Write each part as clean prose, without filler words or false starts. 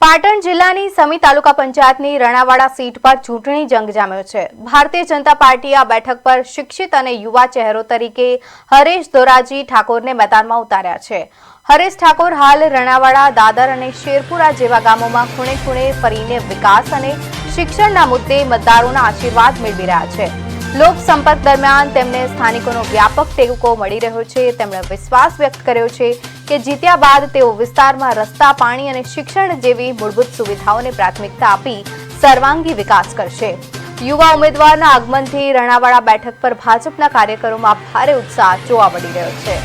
પાટણ જિલ્લાની સમી તાલુકા પંચાયતની રણાવાડા સીટ પર ચૂંટણી જંગ જામ્યો છે। ભારતીય જનતા પાર્ટીએ આ બેઠક પર શિક્ષિત અને યુવા ચહેરો તરીકે હરેશ દોરાજી ઠાકોરને મેદાનમાં ઉતાર્યા છે। હરેશ ઠાકોર હાલ રણાવાડા, દાદર અને શેરપુરા જેવા ગામોમાં ખૂણે ખૂણે ફરીને વિકાસ અને શિક્ષણના મુદ્દે મતદારોના આશીર્વાદ મેળવી રહ્યા છે। લોક સંપર્ક દરમિયાન તેમને સ્થાનિકોનો વ્યાપક ટેકો મળી રહ્યો છે। તેમણે વિશ્વાસ વ્યક્ત કર્યો છે કે જીત્યા બાદ તેઓ વિસ્તારમાં રસ્તા, પાણી અને શિક્ષણ જેવી મૂળભૂત સુવિધાઓને પ્રાથમિકતા આપી સર્વાંગી વિકાસ કરશે। યુવા ઉમેદવારના આગમનથી રણાવાડા બેઠક પર ભાજપના કાર્યકરોમાં ભારે ઉત્સાહ જોવા મળી રહ્યો છે।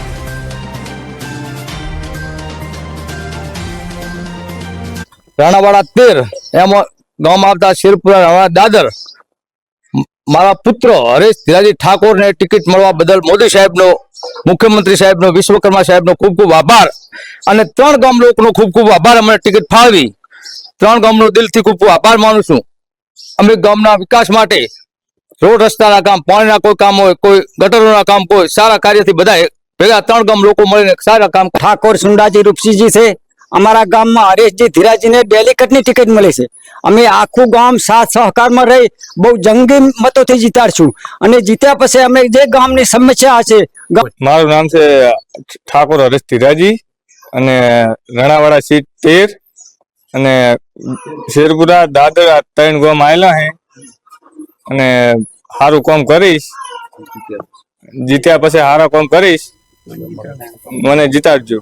રણાવાડા 13 એમાં ગામમાં આવતા શેરપુરા, રણાવાડા, દાદર મારા પુત્ર હરેશ ધીરાજી ઠાકોરને ટિકિટ મળવા બદલ મોદી સાહેબનો, મુખ્યમંત્રી સાહેબનો, વિશ્વકર્મા સાહેબનો ખૂબ ખૂબ આભાર અને 3 ગામ લોકોનો ખૂબ ખૂબ આભાર। અમને ટિકિટ ફાળવી 3 ગામનો દિલથી ખૂબ ખૂબ આભાર માનું છું। અમે ગામના વિકાસ માટે રોડ રસ્તાના કામ, પાણીના કોઈ કામ હોય, કોઈ ગટરોના કામ, કોઈ સારા કાર્યથી બધા ભેગા 3 ગામ લોકો મળીને સારા કામ। ઠાકોર સુંડાજી રૂપસીજી છે। અમારા ગામમાં હરેશજી ધીરાજીને ડેલિકેટની ટિકિટ મળી છે। અમે આખું ગામ સાથ સહકારમાં રહી બહુ જંગી મતોથી જીતાડશું અને જીત્યા પછી અમે જે ગામની સમસ્યા છે। મારું નામ છે ઠાકોર હરેશ ધીરાજી અને રણાવાડા સીટ 13 અને શેરપુરા, દાદર 3 ગામ આવેલા હે અને સારું કામ કરીશ। જીત્યા પછી સારા કામ કરીશ, મને જીતાડજો।